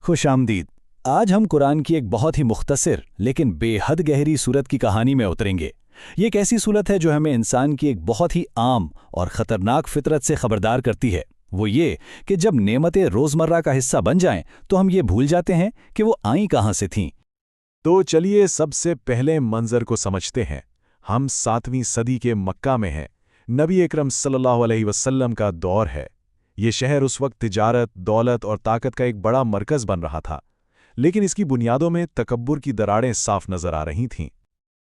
खुश आमदीद। आज हम कुरान की एक बहुत ही मुख्तसर लेकिन बेहद गहरी सूरत की कहानी में उतरेंगे। ये एक ऐसी सूरत है जो हमें इंसान की एक बहुत ही आम और ख़तरनाक फितरत से खबरदार करती है। वो ये कि जब नेमतें रोज़मर्रा का हिस्सा बन जाएं तो हम ये भूल जाते हैं कि वो आई कहाँ से थीं। तो चलिए सबसे पहले मंजर को समझते हैं। हम 7वीं सदी के मक्का में हैं। नबी अकरम सल्लल्लाहु अलैहि वसल्लम का दौर है। ये शहर उस वक्त तिजारत, दौलत और ताकत का एक बड़ा मरकज़ बन रहा था, लेकिन इसकी बुनियादों में तकब्बुर की दरारें साफ नजर आ रही थीं।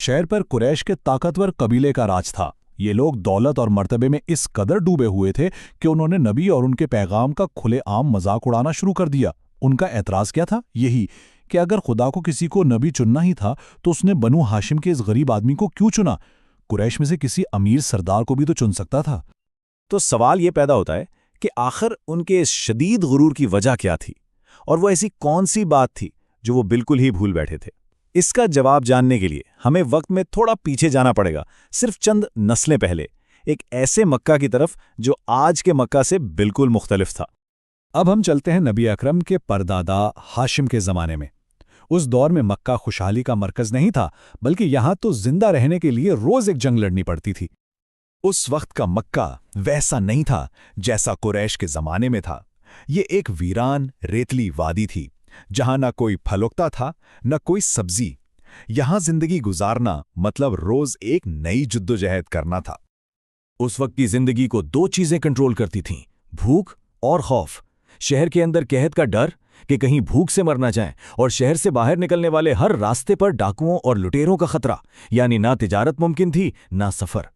शहर पर कुरैश के ताकतवर कबीले का राज था। ये लोग दौलत और मर्तबे में इस कदर डूबे हुए थे कि उन्होंने नबी और उनके पैगाम का खुलेआम मजाक उड़ाना शुरू कर दिया। उनका एतराज़ क्या था? यही कि अगर खुदा को किसी को नबी चुनना ही था तो उसने बनु हाशिम के इस गरीब आदमी को क्यों चुना? कुरैश में से किसी अमीर सरदार को भी तो चुन सकता था। तो सवाल ये पैदा होता है कि आखिर उनके इस शदीद गुरूर की वजह क्या थी, और वो ऐसी कौन सी बात थी जो वो बिल्कुल ही भूल बैठे थे। इसका जवाब जानने के लिए हमें वक्त में थोड़ा पीछे जाना पड़ेगा, सिर्फ चंद नस्लें पहले, एक ऐसे मक्का की तरफ जो आज के मक्का से बिल्कुल मुख्तलिफ था। अब हम चलते हैं नबी अकरम के परदादा हाशिम के ज़माने में। उस दौर में मक्का खुशहाली का मरकज़ नहीं था, बल्कि यहाँ तो जिंदा रहने के लिए रोज़ एक जंग लड़नी पड़ती थी। उस वक्त का मक्का वैसा नहीं था जैसा कुरैश के ज़माने में था। ये एक वीरान रेतली वादी थी, जहां न कोई फल उगता था न कोई सब्जी। यहां जिंदगी गुजारना मतलब रोज एक नई जद्दोजहद करना था। उस वक्त की जिंदगी को दो चीजें कंट्रोल करती थीं, भूख और खौफ। शहर के अंदर कहत का डर कि कहीं भूख से मर ना जाएं, और शहर से बाहर निकलने वाले हर रास्ते पर डाकुओं और लुटेरों का खतरा, यानी ना तिजारत मुमकिन थी ना सफर।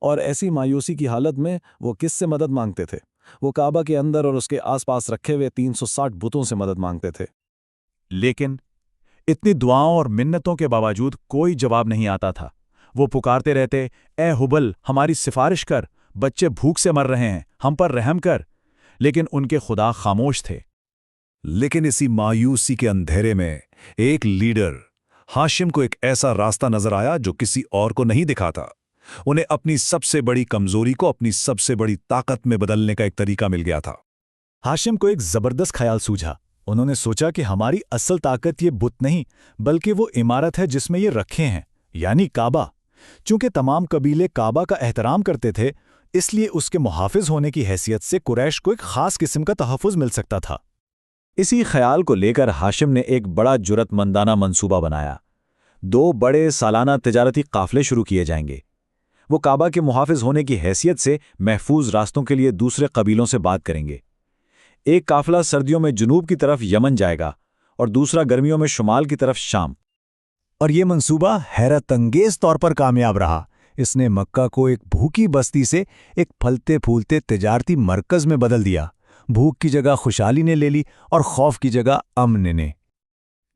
और ऐसी मायूसी की हालत में वो किससे मदद मांगते थे? वो काबा के अंदर और उसके आसपास रखे हुए 360 बुतों से मदद मांगते थे। लेकिन इतनी दुआओं और मिन्नतों के बावजूद कोई जवाब नहीं आता था। वो पुकारते रहते, ए हुबल, हमारी सिफारिश कर, बच्चे भूख से मर रहे हैं, हम पर रहम कर। लेकिन उनके खुदा खामोश थे। लेकिन इसी मायूसी के अंधेरे में एक लीडर हाशिम को एक ऐसा रास्ता नजर आया जो किसी और को नहीं दिखा था। उन्हें अपनी सबसे बड़ी कमजोरी को अपनी सबसे बड़ी ताकत में बदलने का एक तरीका मिल गया था। हाशिम को एक जबरदस्त ख्याल सूझा। उन्होंने सोचा कि हमारी असल ताकत ये बुत नहीं, बल्कि वो इमारत है जिसमें ये रखे हैं, यानी काबा। चूंकि तमाम कबीले काबा का एहतराम करते थे, इसलिए उसके मुहाफिज होने की हैसियत से कुरैश को एक खास किस्म का तहफ़्फ़ुज़ मिल सकता था। इसी ख्याल को लेकर हाशिम ने एक बड़ा जुरतमंदाना मंसूबा बनाया। 2 बड़े सालाना तिजारती काफिले शुरू किए जाएंगे। वो काबा के मुहाफिज होने की हैसियत से महफूज रास्तों के लिए दूसरे कबीलों से बात करेंगे। एक काफिला सर्दियों में जुनूब की तरफ यमन जाएगा और दूसरा गर्मियों में शुमाल की तरफ शाम। और ये मंसूबा हैरत अंगेज तौर पर कामयाब रहा। इसने मक्का को एक भूखी बस्ती से एक फलते फूलते तिजारती मरकज़ में बदल दिया। भूख की जगह खुशहाली ने ले ली और खौफ की जगह अमन ने।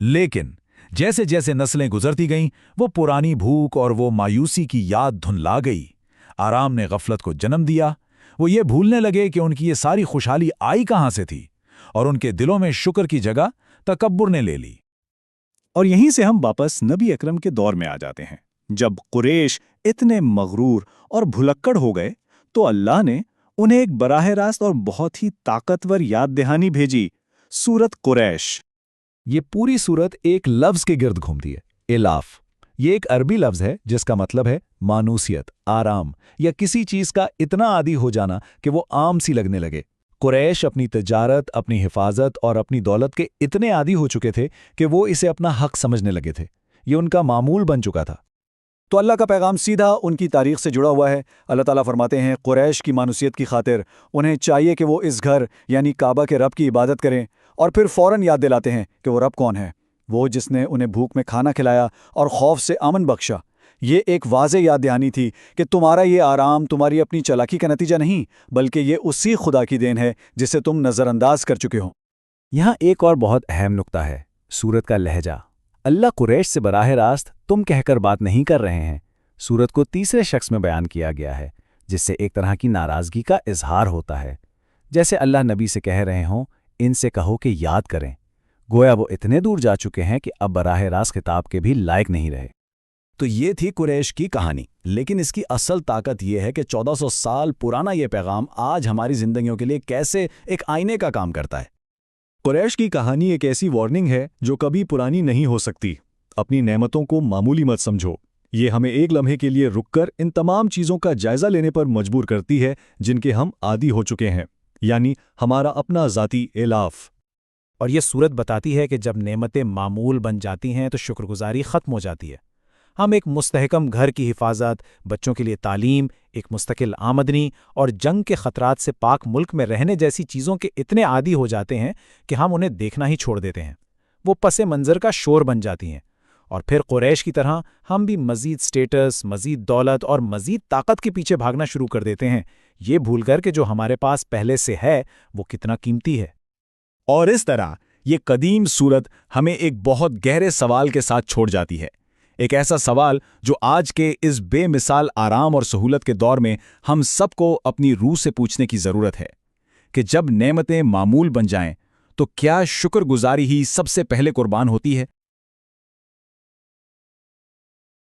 लेकिन जैसे जैसे नस्लें गुजरती गईं, वो पुरानी भूख और वो मायूसी की याद धुंधला गई। आराम ने गफलत को जन्म दिया। वो ये भूलने लगे कि उनकी ये सारी खुशहाली आई कहाँ से थी, और उनके दिलों में शुक्र की जगह तकब्बुर ने ले ली। और यहीं से हम वापस नबी अकरम के दौर में आ जाते हैं। जब कुरैश इतने मगरूर और भुलक्कड़ हो गए तो अल्लाह ने उन्हें एक बराह रास्त और बहुत ही ताकतवर याद दहानी भेजी, सूरत कुरैश। ये पूरी सूरत एक लफ्ज़ के गिर्द घूमती है, इलाफ। ये एक अरबी लफ्ज़ है जिसका मतलब है मानूसियत, आराम, या किसी चीज़ का इतना आदी हो जाना कि वो आम सी लगने लगे। कुरैश अपनी तिजारत, अपनी हिफाजत और अपनी दौलत के इतने आदी हो चुके थे कि वो इसे अपना हक समझने लगे थे। ये उनका मामूल बन चुका था। तो अल्लाह का पैगाम सीधा उनकी तारीख से जुड़ा हुआ है। अल्लाह ताला फरमाते हैं, कुरैश की मानूसियत की खातिर उन्हें चाहिए कि वो इस घर यानी काबा के रब की इबादत करें, और फिर फ़ौरन याद दिलाते हैं कि वो रब कौन है, वो जिसने उन्हें भूख में खाना खिलाया और खौफ से अमन बख्शा। ये एक वाज़े याद दहानी थी कि तुम्हारा ये आराम तुम्हारी अपनी चालाकी का नतीजा नहीं, बल्कि ये उसी खुदा की देन है जिसे तुम नज़रअंदाज कर चुके हो। यहाँ एक और बहुत अहम नुक्ता है, सूरत का लहजा। अल्लाह कुरैश से बराह रास्त तुम कहकर बात नहीं कर रहे हैं। सूरत को तीसरे शख्स में बयान किया गया है, जिससे एक तरह की नाराज़गी का इजहार होता है। जैसे अल्लाह नबी से कह रहे हों, इनसे कहो कि याद करें। गोया वो इतने दूर जा चुके हैं कि अब बराह रास्त खिताब के भी लायक नहीं रहे। तो ये थी कुरैश की कहानी, लेकिन इसकी असल ताकत ये है कि 1400 साल पुराना ये पैगाम आज हमारी जिंदगियों के लिए कैसे एक आईने का काम करता है। कुरैश की कहानी एक ऐसी वार्निंग है जो कभी पुरानी नहीं हो सकती। अपनी नेमतों को मामूली मत समझो। ये हमें एक लम्हे के लिए रुककर इन तमाम चीज़ों का जायज़ा लेने पर मजबूर करती है जिनके हम आदी हो चुके हैं, यानी हमारा अपना ज़ाती इलाफ। और ये सूरत बताती है कि जब नेमतें मामूल बन जाती हैं तो शुक्रगुजारी ख़त्म हो जाती है। हम एक मुस्तहकम घर की हिफाजत, बच्चों के लिए तालीम, एक मुस्तकिल आमदनी और जंग के ख़तरात से पाक मुल्क में रहने जैसी चीज़ों के इतने आदी हो जाते हैं कि हम उन्हें देखना ही छोड़ देते हैं। वो पसे मंज़र का शोर बन जाती हैं। और फिर कुरैश की तरह हम भी मज़ीद स्टेटस, मज़ीद दौलत और मज़ीद ताकत के पीछे भागना शुरू कर देते हैं, ये भूलकर कि जो हमारे पास पहले से है वो कितना कीमती है। और इस तरह ये कदीम सूरत हमें एक बहुत गहरे सवाल के साथ छोड़ जाती है। एक ऐसा सवाल जो आज के इस बेमिसाल आराम और सहूलत के दौर में हम सबको अपनी रूह से पूछने की ज़रूरत है कि जब नेमतें मामूल बन जाएं तो क्या शुक्रगुजारी ही सबसे पहले कुर्बान होती है?